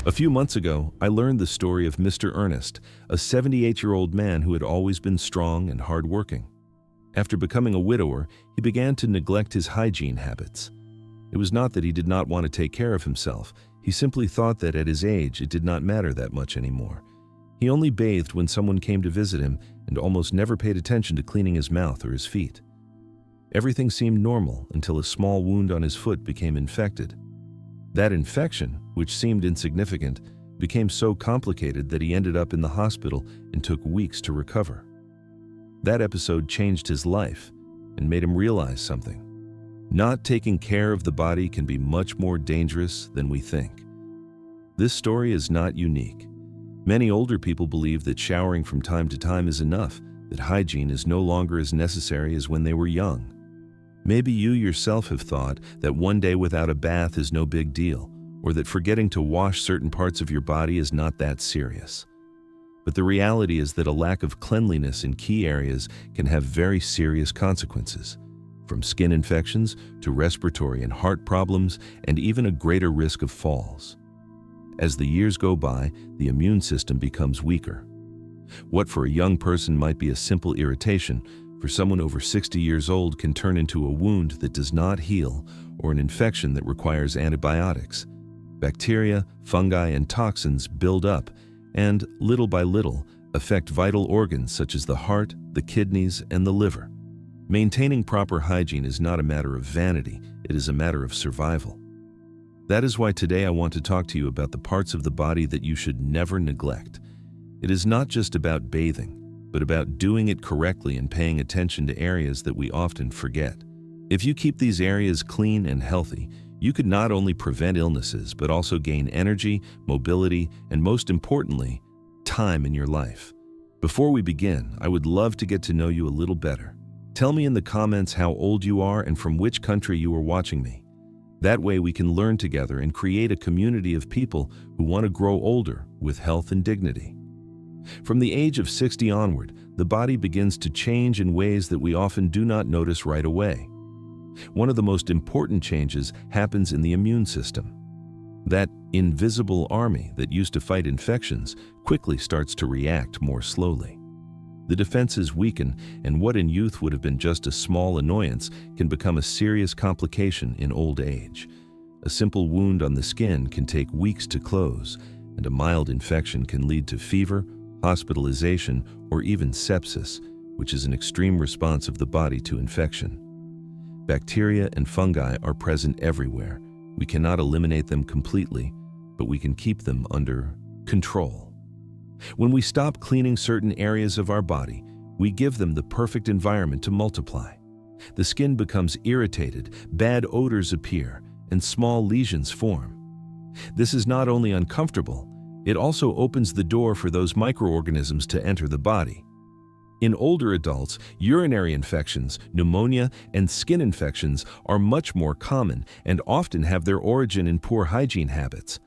A few months ago, I learned the story of Mr. Ernest, a 78-year-old man who had always been strong and hardworking. After becoming a widower, he began to neglect his hygiene habits. It was not that he did not want to take care of himself. He simply thought that at his age, it did not matter that much anymore. He only bathed when someone came to visit him and almost never paid attention to cleaning his mouth or his feet. Everything seemed normal until a small wound on his foot became infected. That infection, which seemed insignificant, became so complicated that he ended up in the hospital and took weeks to recover. That episode changed his life and made him realize something. Not taking care of the body can be much more dangerous than we think. This story is not unique. Many older people believe that showering from time to time is enough, that hygiene is no longer as necessary as when they were young. Maybe you yourself have thought that one day without a bath is no big deal, or that forgetting to wash certain parts of your body is not that serious. But the reality is that a lack of cleanliness in key areas can have very serious consequences, from skin infections to respiratory and heart problems, and even a greater risk of falls. As the years go by, the immune system becomes weaker. What for a young person might be a simple irritation, for someone over 60 years old can turn into a wound that does not heal or an infection that requires antibiotics. Bacteria, fungi, and toxins build up and, little by little, affect vital organs such as the heart, the kidneys, and the liver. Maintaining proper hygiene is not a matter of vanity, it is a matter of survival. That is why today I want to talk to you about the parts of the body that you should never neglect. It is not just about bathing, but about doing it correctly and paying attention to areas that we often forget. If you keep these areas clean and healthy, you could not only prevent illnesses, but also gain energy, mobility, and most importantly, time in your life. Before we begin, I would love to get to know you a little better. Tell me in the comments how old you are and from which country you are watching me. That way we can learn together and create a community of people who want to grow older with health and dignity. From the age of 60 onward, the body begins to change in ways that we often do not notice right away. One of the most important changes happens in the immune system. That invisible army that used to fight infections quickly starts to react more slowly. The defenses weaken, and what in youth would have been just a small annoyance can become a serious complication in old age. A simple wound on the skin can take weeks to close, and a mild infection can lead to fever, hospitalization, or even sepsis, which is an extreme response of the body to infection. Bacteria and fungi are present everywhere. We cannot eliminate them completely, but we can keep them under control. When we stop cleaning certain areas of our body, we give them the perfect environment to multiply. The skin becomes irritated, bad odors appear, and small lesions form. This is not only uncomfortable, it also opens the door for those microorganisms to enter the body. In older adults, urinary infections, pneumonia, and skin infections are much more common and often have their origin in poor hygiene habits.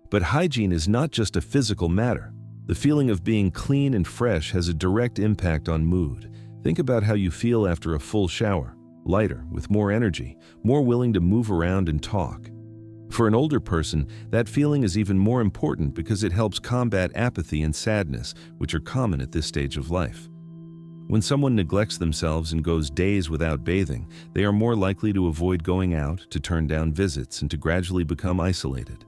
But hygiene is not just a physical matter. The feeling of being clean and fresh has a direct impact on mood. Think about how you feel after a full shower, lighter, with more energy, more willing to move around and talk. For an older person, that feeling is even more important because it helps combat apathy and sadness, which are common at this stage of life. When someone neglects themselves and goes days without bathing, they are more likely to avoid going out, to turn down visits, and to gradually become isolated.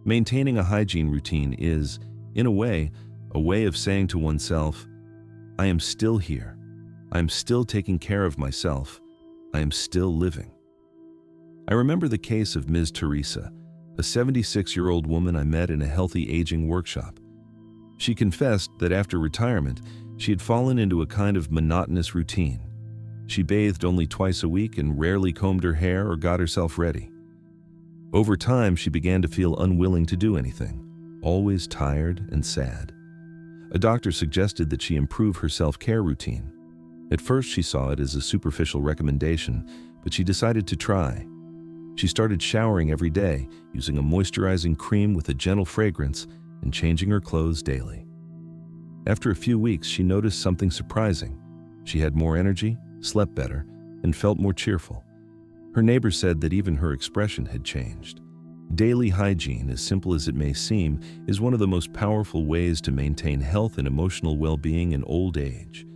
Maintaining a hygiene routine is, in a way of saying to oneself, I am still here. I am still taking care of myself. I am still living. I remember the case of Ms. Teresa, a 76-year-old woman I met in a healthy aging workshop. She confessed that after retirement, she had fallen into a kind of monotonous routine. She bathed only twice a week and rarely combed her hair or got herself ready. Over time, she began to feel unwilling to do anything, always tired and sad. A doctor suggested that she improve her self-care routine. At first, she saw it as a superficial recommendation, but she decided to try. She started showering every day, using a moisturizing cream with a gentle fragrance, and changing her clothes daily. After a few weeks, she noticed something surprising. She had more energy, slept better, and felt more cheerful. Her neighbors said that even her expression had changed. Daily hygiene, as simple as it may seem, is one of the most powerful ways to maintain health and emotional well-being in old age.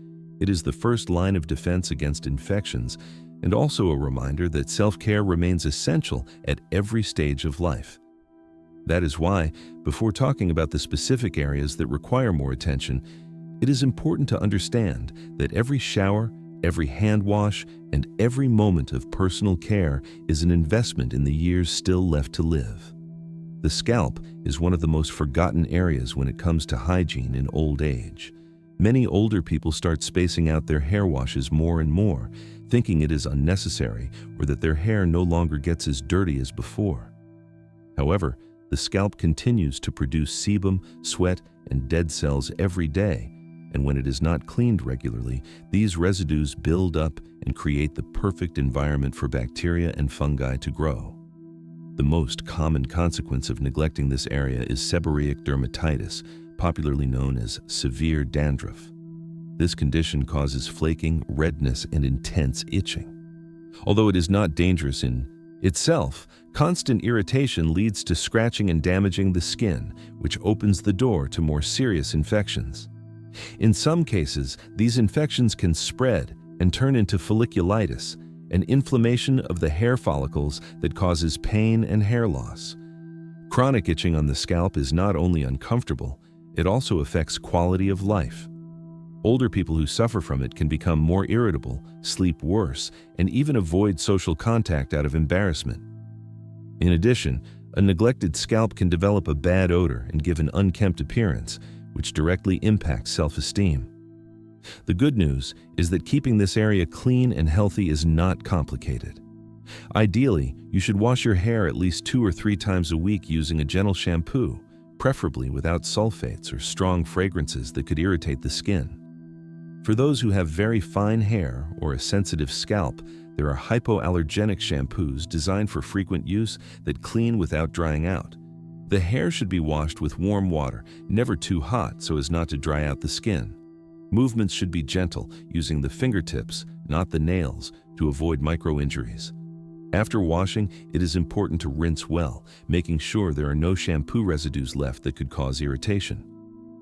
It is the first line of defense against infections and also a reminder that self-care remains essential at every stage of life. That is why, before talking about the specific areas that require more attention, it is important to understand that every shower, every hand wash, and every moment of personal care is an investment in the years still left to live. The scalp is one of the most forgotten areas when it comes to hygiene in old age. Many older people start spacing out their hair washes more and more, thinking it is unnecessary or that their hair no longer gets as dirty as before. However, the scalp continues to produce sebum, sweat, and dead cells every day, and when it is not cleaned regularly, these residues build up and create the perfect environment for bacteria and fungi to grow. The most common consequence of neglecting this area is seborrheic dermatitis, popularly known as severe dandruff. This condition causes flaking, redness, and intense itching. Although it is not dangerous in itself, constant irritation leads to scratching and damaging the skin, which opens the door to more serious infections. In some cases, these infections can spread and turn into folliculitis, an inflammation of the hair follicles that causes pain and hair loss. Chronic itching on the scalp is not only uncomfortable, it also affects quality of life. Older people who suffer from it can become more irritable, sleep worse, and even avoid social contact out of embarrassment. In addition, a neglected scalp can develop a bad odor and give an unkempt appearance, which directly impacts self-esteem. The good news is that keeping this area clean and healthy is not complicated. Ideally, you should wash your hair at least 2 or 3 times a week using a gentle shampoo, preferably without sulfates or strong fragrances that could irritate the skin. For those who have very fine hair or a sensitive scalp, there are hypoallergenic shampoos designed for frequent use that clean without drying out. The hair should be washed with warm water, never too hot so as not to dry out the skin. Movements should be gentle, using the fingertips, not the nails, to avoid micro-injuries. After washing, it is important to rinse well, making sure there are no shampoo residues left that could cause irritation.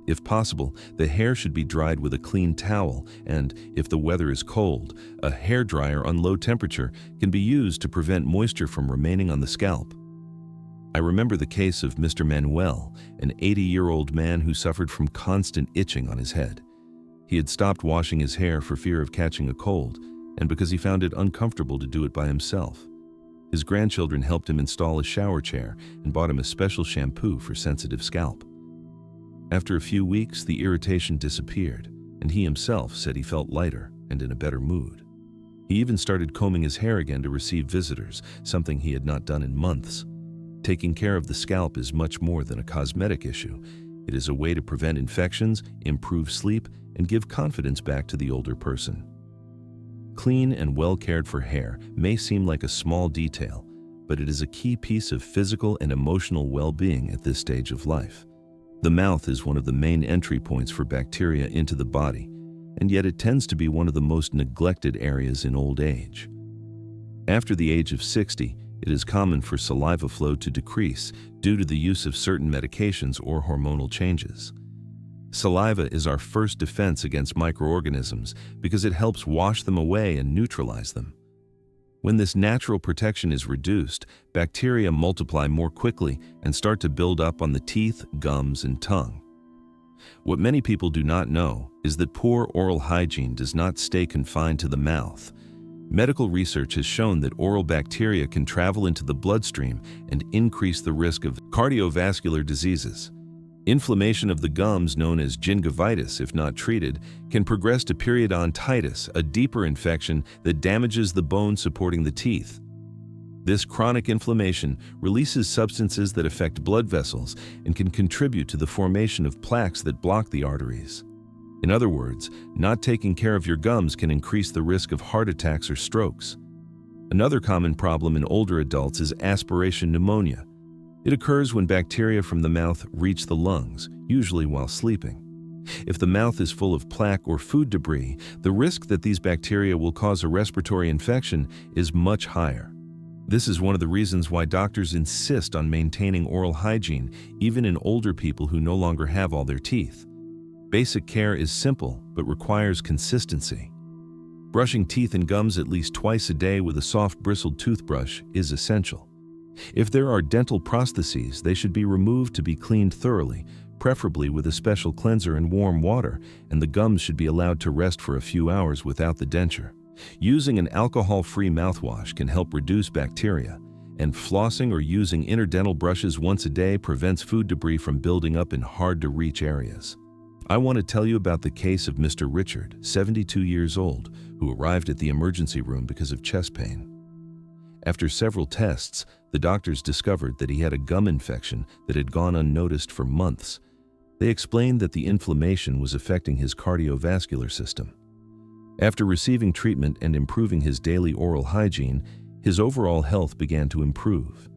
If possible, the hair should be dried with a clean towel, and, if the weather is cold, a hairdryer on low temperature can be used to prevent moisture from remaining on the scalp. I remember the case of Mr. Manuel, an 80-year-old man who suffered from constant itching on his head. He had stopped washing his hair for fear of catching a cold, and because he found it uncomfortable to do it by himself. His grandchildren helped him install a shower chair and bought him a special shampoo for sensitive scalp. After a few weeks, the irritation disappeared, and he himself said he felt lighter and in a better mood. He even started combing his hair again to receive visitors, something he had not done in months. Taking care of the scalp is much more than a cosmetic issue. It is a way to prevent infections, improve sleep, and give confidence back to the older person. Clean and well-cared-for hair may seem like a small detail, but it is a key piece of physical and emotional well-being at this stage of life. The mouth is one of the main entry points for bacteria into the body, and yet it tends to be one of the most neglected areas in old age. After the age of 60, it is common for saliva flow to decrease due to the use of certain medications or hormonal changes. Saliva is our first defense against microorganisms because it helps wash them away and neutralize them. When this natural protection is reduced, bacteria multiply more quickly and start to build up on the teeth, gums, and tongue. What many people do not know is that poor oral hygiene does not stay confined to the mouth. Medical research has shown that oral bacteria can travel into the bloodstream and increase the risk of cardiovascular diseases. Inflammation of the gums, known as gingivitis if not treated, can progress to periodontitis, a deeper infection that damages the bone supporting the teeth. This chronic inflammation releases substances that affect blood vessels and can contribute to the formation of plaques that block the arteries. In other words, not taking care of your gums can increase the risk of heart attacks or strokes. Another common problem in older adults is aspiration pneumonia. It occurs when bacteria from the mouth reach the lungs, usually while sleeping. If the mouth is full of plaque or food debris, the risk that these bacteria will cause a respiratory infection is much higher. This is one of the reasons why doctors insist on maintaining oral hygiene even in older people who no longer have all their teeth. Basic care is simple but requires consistency. Brushing teeth and gums at least twice a day with a soft bristled toothbrush is essential. If there are dental prostheses, they should be removed to be cleaned thoroughly, preferably with a special cleanser and warm water, and the gums should be allowed to rest for a few hours without the denture. Using an alcohol-free mouthwash can help reduce bacteria, and flossing or using interdental brushes once a day prevents food debris from building up in hard-to-reach areas. I want to tell you about the case of Mr. Richard, 72 years old, who arrived at the emergency room because of chest pain. After several tests, the doctors discovered that he had a gum infection that had gone unnoticed for months. They explained that the inflammation was affecting his cardiovascular system. After receiving treatment and improving his daily oral hygiene, his overall health began to improve.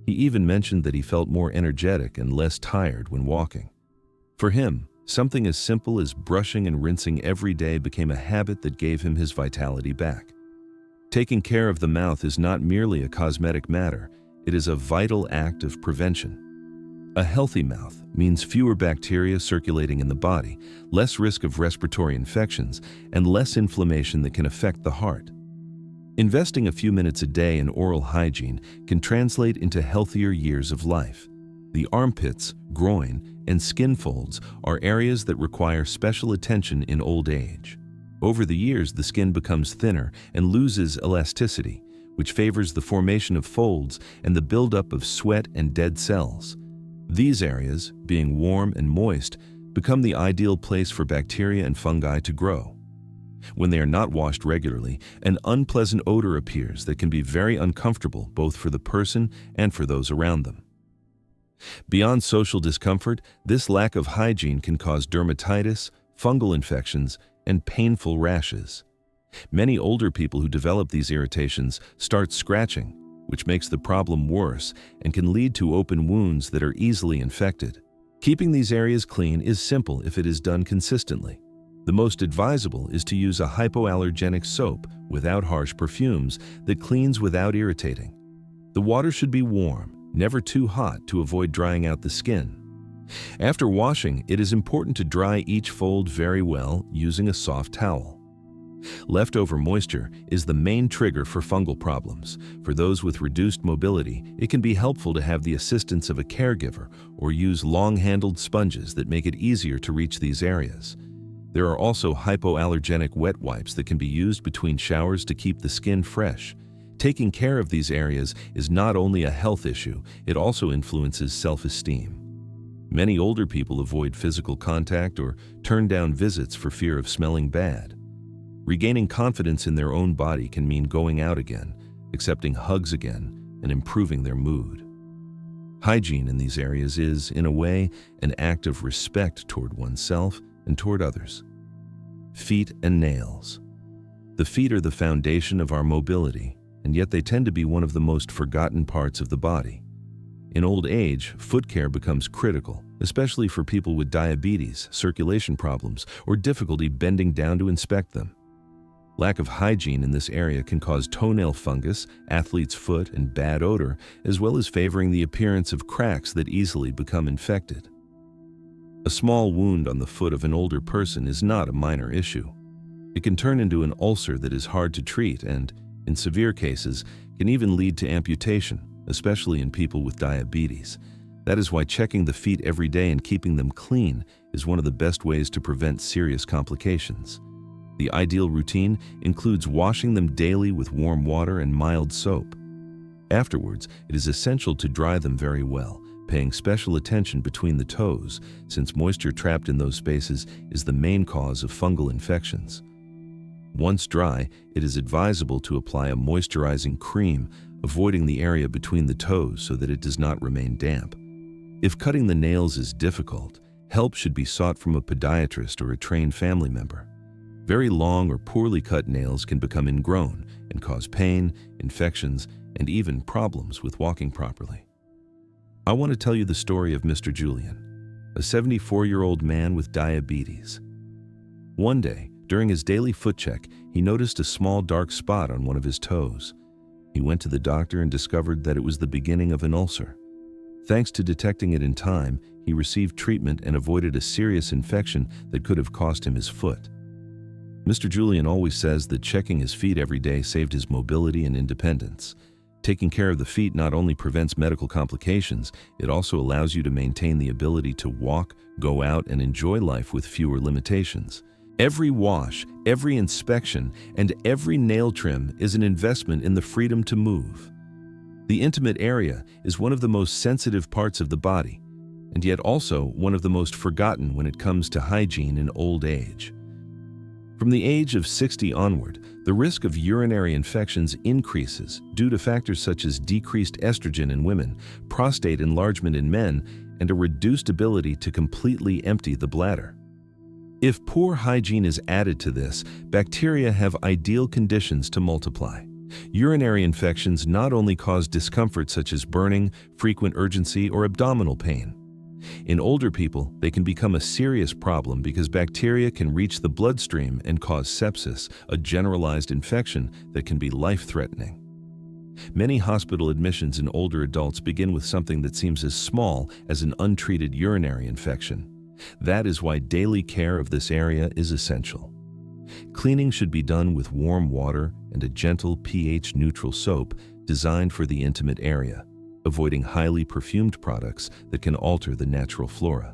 He even mentioned that he felt more energetic and less tired when walking. For him, something as simple as brushing and rinsing every day became a habit that gave him his vitality back. Taking care of the mouth is not merely a cosmetic matter, it is a vital act of prevention. A healthy mouth means fewer bacteria circulating in the body, less risk of respiratory infections, and less inflammation that can affect the heart. Investing a few minutes a day in oral hygiene can translate into healthier years of life. The armpits, groin, and skin folds are areas that require special attention in old age. Over the years, the skin becomes thinner and loses elasticity, which favors the formation of folds and the buildup of sweat and dead cells. These areas, being warm and moist, become the ideal place for bacteria and fungi to grow. When they are not washed regularly, an unpleasant odor appears that can be very uncomfortable both for the person and for those around them. Beyond social discomfort, this lack of hygiene can cause dermatitis, fungal infections, and painful rashes. Many older people who develop these irritations start scratching, which makes the problem worse and can lead to open wounds that are easily infected. Keeping these areas clean is simple if it is done consistently. The most advisable is to use a hypoallergenic soap without harsh perfumes that cleans without irritating. The water should be warm, never too hot to avoid drying out the skin. After washing, it is important to dry each fold very well using a soft towel. Leftover moisture is the main trigger for fungal problems. For those with reduced mobility, it can be helpful to have the assistance of a caregiver or use long-handled sponges that make it easier to reach these areas. There are also hypoallergenic wet wipes that can be used between showers to keep the skin fresh. Taking care of these areas is not only a health issue, it also influences self-esteem. Many older people avoid physical contact or turn down visits for fear of smelling bad. Regaining confidence in their own body can mean going out again, accepting hugs again, and improving their mood. Hygiene in these areas is, in a way, an act of respect toward oneself and toward others. Feet and nails. The feet are the foundation of our mobility, and yet they tend to be one of the most forgotten parts of the body. In old age, foot care becomes critical, especially for people with diabetes, circulation problems, or difficulty bending down to inspect them. Lack of hygiene in this area can cause toenail fungus, athlete's foot, and bad odor, as well as favoring the appearance of cracks that easily become infected. A small wound on the foot of an older person is not a minor issue. It can turn into an ulcer that is hard to treat and, in severe cases, can even lead to amputation, especially in people with diabetes. That is why checking the feet every day and keeping them clean is one of the best ways to prevent serious complications. The ideal routine includes washing them daily with warm water and mild soap. Afterwards, it is essential to dry them very well, paying special attention between the toes, since moisture trapped in those spaces is the main cause of fungal infections. Once dry, it is advisable to apply a moisturizing cream, avoiding the area between the toes so that it does not remain damp. If cutting the nails is difficult, help should be sought from a podiatrist or a trained family member. Very long or poorly cut nails can become ingrown and cause pain, infections, and even problems with walking properly. I want to tell you the story of Mr. Julian, a 74-year-old man with diabetes. One day, during his daily foot check, he noticed a small dark spot on one of his toes. He went to the doctor and discovered that it was the beginning of an ulcer. Thanks to detecting it in time, he received treatment and avoided a serious infection that could have cost him his foot. Mr. Julian always says that checking his feet every day saved his mobility and independence. Taking care of the feet not only prevents medical complications, it also allows you to maintain the ability to walk, go out, and enjoy life with fewer limitations. Every wash, every inspection, and every nail trim is an investment in the freedom to move. The intimate area is one of the most sensitive parts of the body, and yet also one of the most forgotten when it comes to hygiene in old age. From the age of 60 onward, the risk of urinary infections increases due to factors such as decreased estrogen in women, prostate enlargement in men, and a reduced ability to completely empty the bladder. If poor hygiene is added to this, bacteria have ideal conditions to multiply. Urinary infections not only cause discomfort such as burning, frequent urgency, or abdominal pain. In older people, they can become a serious problem because bacteria can reach the bloodstream and cause sepsis, a generalized infection that can be life-threatening. Many hospital admissions in older adults begin with something that seems as small as an untreated urinary infection. That is why daily care of this area is essential. Cleaning should be done with warm water and a gentle pH-neutral soap designed for the intimate area, avoiding highly perfumed products that can alter the natural flora.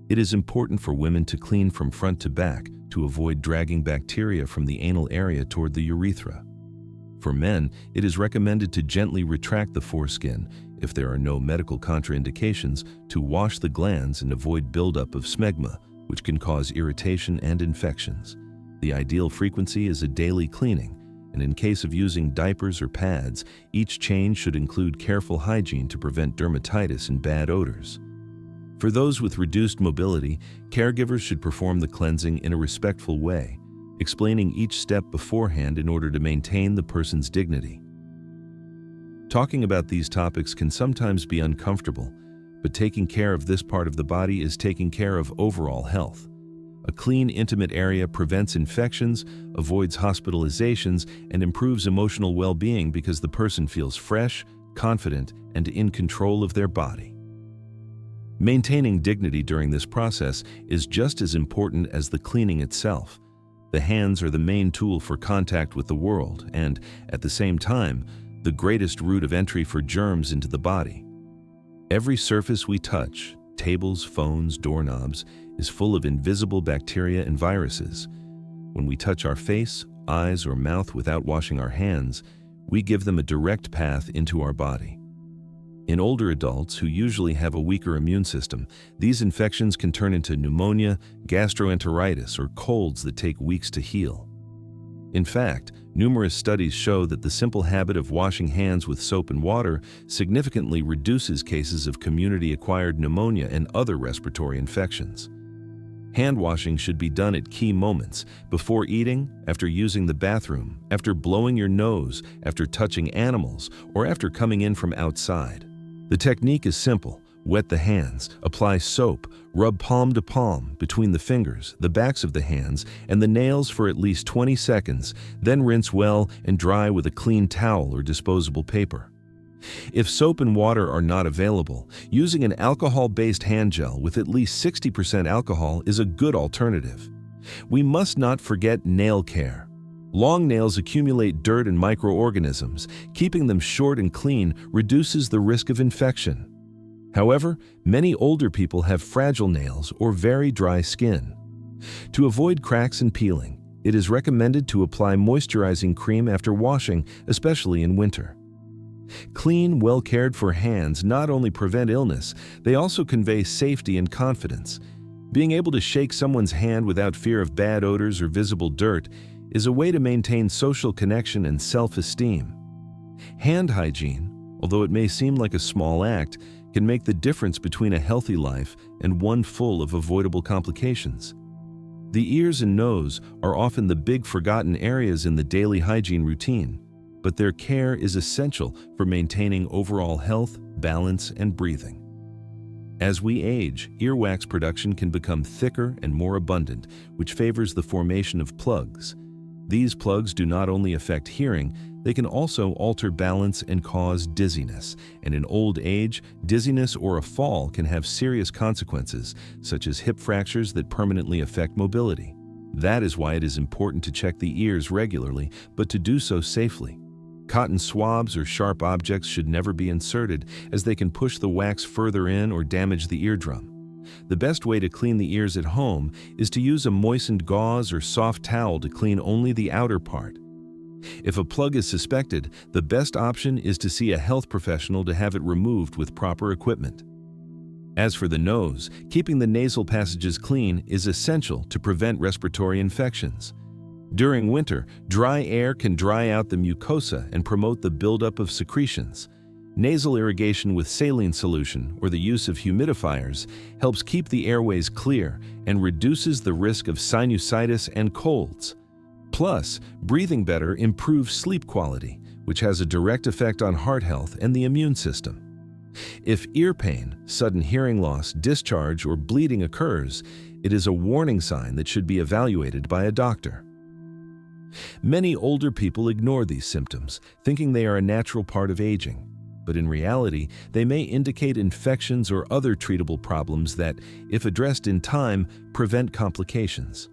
It is important for women to clean from front to back to avoid dragging bacteria from the anal area toward the urethra. For men, it is recommended to gently retract the foreskin, if there are no medical contraindications, to wash the glands and avoid buildup of smegma, which can cause irritation and infections. The ideal frequency is a daily cleaning, and in case of using diapers or pads, each change should include careful hygiene to prevent dermatitis and bad odors. For those with reduced mobility, caregivers should perform the cleansing in a respectful way, explaining each step beforehand in order to maintain the person's dignity. Talking about these topics can sometimes be uncomfortable, but taking care of this part of the body is taking care of overall health. A clean, intimate area prevents infections, avoids hospitalizations, and improves emotional well-being because the person feels fresh, confident, and in control of their body. Maintaining dignity during this process is just as important as the cleaning itself. The hands are the main tool for contact with the world and, at the same time, the greatest route of entry for germs into the body. Every surface we touch, tables, phones, doorknobs, is full of invisible bacteria and viruses. When we touch our face, eyes, or mouth without washing our hands, we give them a direct path into our body. In older adults who usually have a weaker immune system, these infections can turn into pneumonia, gastroenteritis, or colds that take weeks to heal. In fact, numerous studies show that the simple habit of washing hands with soap and water significantly reduces cases of community-acquired pneumonia and other respiratory infections. Hand washing should be done at key moments: before eating, after using the bathroom, after blowing your nose, after touching animals, or after coming in from outside. The technique is simple. Wet the hands, apply soap, rub palm to palm between the fingers, the backs of the hands, and the nails for at least 20 seconds, then rinse well and dry with a clean towel or disposable paper. If soap and water are not available, using an alcohol-based hand gel with at least 60% alcohol is a good alternative. We must not forget nail care. Long nails accumulate dirt and microorganisms. Keeping them short and clean reduces the risk of infection. However, many older people have fragile nails or very dry skin. To avoid cracks and peeling, it is recommended to apply moisturizing cream after washing, especially in winter. Clean, well-cared-for hands not only prevent illness, they also convey safety and confidence. Being able to shake someone's hand without fear of bad odors or visible dirt is a way to maintain social connection and self-esteem. Hand hygiene, although it may seem like a small act, can make the difference between a healthy life and one full of avoidable complications. The ears and nose are often the big forgotten areas in the daily hygiene routine, but their care is essential for maintaining overall health, balance, and breathing. As we age, earwax production can become thicker and more abundant, which favors the formation of plugs. These plugs do not only affect hearing, They can also alter balance and cause dizziness, and in old age, dizziness or a fall can have serious consequences, such as hip fractures that permanently affect mobility. That is why it is important to check the ears regularly, but to do so safely. Cotton swabs or sharp objects should never be inserted, as they can push the wax further in or damage the eardrum. The best way to clean the ears at home is to use a moistened gauze or soft towel to clean only the outer part. If a plug is suspected, the best option is to see a health professional to have it removed with proper equipment. As for the nose, keeping the nasal passages clean is essential to prevent respiratory infections. During winter, dry air can dry out the mucosa and promote the buildup of secretions. Nasal irrigation with saline solution or the use of humidifiers helps keep the airways clear and reduces the risk of sinusitis and colds. Plus, breathing better improves sleep quality, which has a direct effect on heart health and the immune system. If ear pain, sudden hearing loss, discharge, or bleeding occurs, it is a warning sign that should be evaluated by a doctor. Many older people ignore these symptoms, thinking they are a natural part of aging. But in reality, they may indicate infections or other treatable problems that, if addressed in time, prevent complications.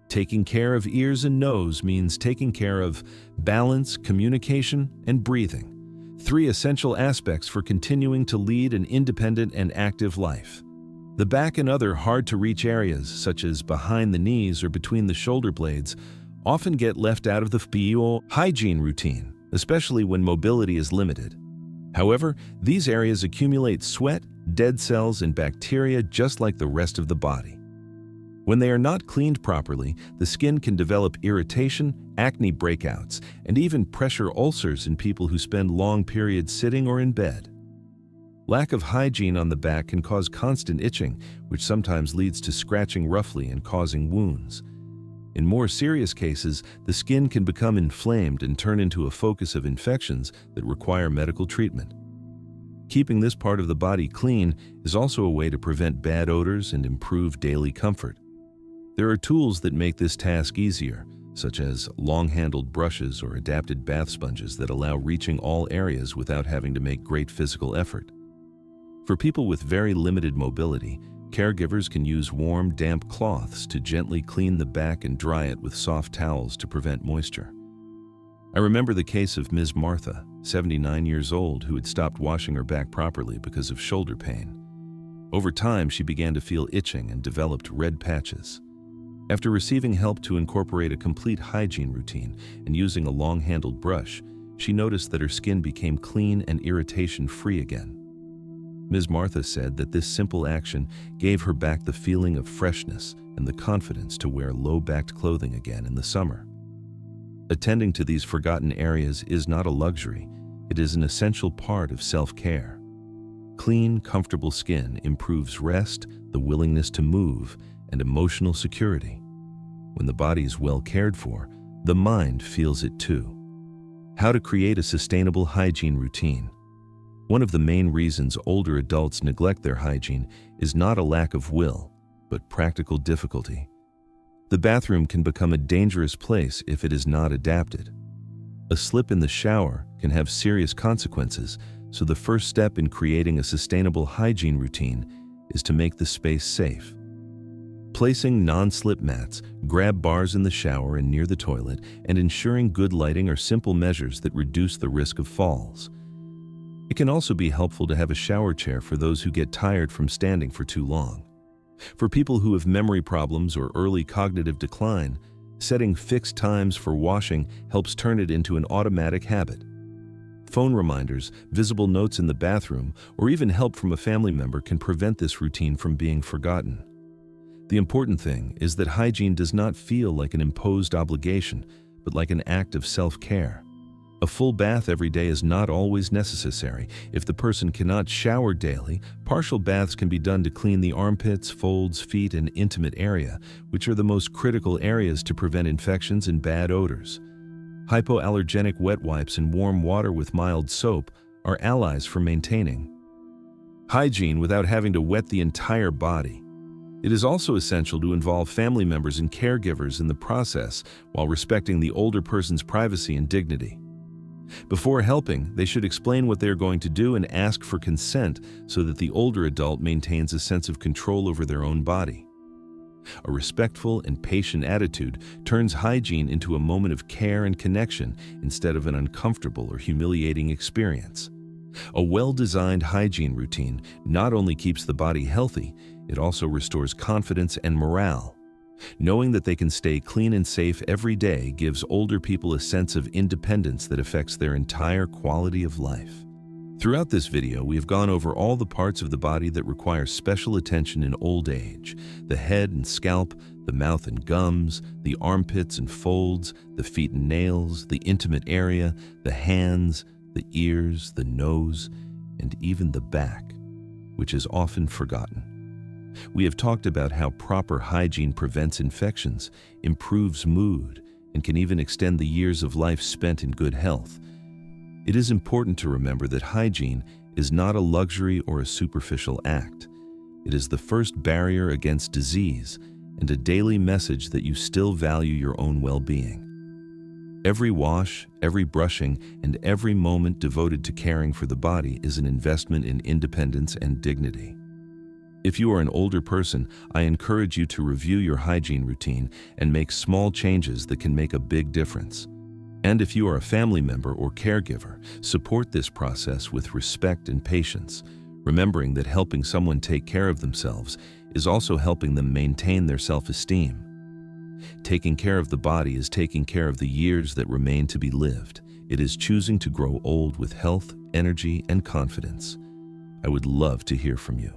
Taking care of ears and nose means taking care of balance, communication, and breathing. 3 essential aspects for continuing to lead an independent and active life. The back and other hard-to-reach areas, such as behind the knees or between the shoulder blades, often get left out of the hygiene routine, especially when mobility is limited. However, these areas accumulate sweat, dead cells, and bacteria just like the rest of the body. When they are not cleaned properly, the skin can develop irritation, acne breakouts, and even pressure ulcers in people who spend long periods sitting or in bed. Lack of hygiene on the back can cause constant itching, which sometimes leads to scratching roughly and causing wounds. In more serious cases, the skin can become inflamed and turn into a focus of infections that require medical treatment. Keeping this part of the body clean is also a way to prevent bad odors and improve daily comfort. There are tools that make this task easier, such as long-handled brushes or adapted bath sponges that allow reaching all areas without having to make great physical effort. For people with very limited mobility, caregivers can use warm, damp cloths to gently clean the back and dry it with soft towels to prevent moisture. I remember the case of Ms. Martha, 79 years old, who had stopped washing her back properly because of shoulder pain. Over time, she began to feel itching and developed red patches. After receiving help to incorporate a complete hygiene routine and using a long-handled brush, she noticed that her skin became clean and irritation-free again. Ms. Martha said that this simple action gave her back the feeling of freshness and the confidence to wear low-backed clothing again in the summer. Attending to these forgotten areas is not a luxury, it is an essential part of self-care. Clean, comfortable skin improves rest, the willingness to move, and emotional security. When the body is well cared for, the mind feels it too. How to create a sustainable hygiene routine. One of the main reasons older adults neglect their hygiene is not a lack of will, but practical difficulty. The bathroom can become a dangerous place if it is not adapted. A slip in the shower can have serious consequences, so the first step in creating a sustainable hygiene routine is to make the space safe. Placing non-slip mats, grab bars in the shower and near the toilet, and ensuring good lighting are simple measures that reduce the risk of falls. It can also be helpful to have a shower chair for those who get tired from standing for too long. For people who have memory problems or early cognitive decline, setting fixed times for washing helps turn it into an automatic habit. Phone reminders, visible notes in the bathroom, or even help from a family member can prevent this routine from being forgotten. The important thing is that hygiene does not feel like an imposed obligation, but like an act of self-care. A full bath every day is not always necessary. If the person cannot shower daily, partial baths can be done to clean the armpits, folds, feet, and intimate area, which are the most critical areas to prevent infections and bad odors. Hypoallergenic wet wipes and warm water with mild soap are allies for maintaining hygiene without having to wet the entire body. It is also essential to involve family members and caregivers in the process while respecting the older person's privacy and dignity. Before helping, they should explain what they are going to do and ask for consent so that the older adult maintains a sense of control over their own body. A respectful and patient attitude turns hygiene into a moment of care and connection instead of an uncomfortable or humiliating experience. A well-designed hygiene routine not only keeps the body healthy, it also restores confidence and morale. Knowing that they can stay clean and safe every day gives older people a sense of independence that affects their entire quality of life. Throughout this video, we have gone over all the parts of the body that require special attention in old age: the head and scalp, the mouth and gums, the armpits and folds, the feet and nails, the intimate area, the hands, the ears, the nose, and even the back, which is often forgotten. We have talked about how proper hygiene prevents infections, improves mood, and can even extend the years of life spent in good health. It is important to remember that hygiene is not a luxury or a superficial act. It is the first barrier against disease and a daily message that you still value your own well-being. Every wash, every brushing, and every moment devoted to caring for the body is an investment in independence and dignity. If you are an older person, I encourage you to review your hygiene routine and make small changes that can make a big difference. And if you are a family member or caregiver, support this process with respect and patience, remembering that helping someone take care of themselves is also helping them maintain their self-esteem. Taking care of the body is taking care of the years that remain to be lived. It is choosing to grow old with health, energy, and confidence. I would love to hear from you.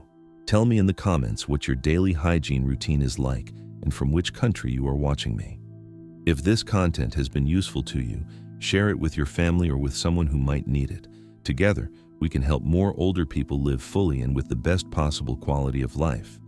Tell me in the comments what your daily hygiene routine is like and from which country you are watching me. If this content has been useful to you, share it with your family or with someone who might need it. Together, we can help more older people live fully and with the best possible quality of life.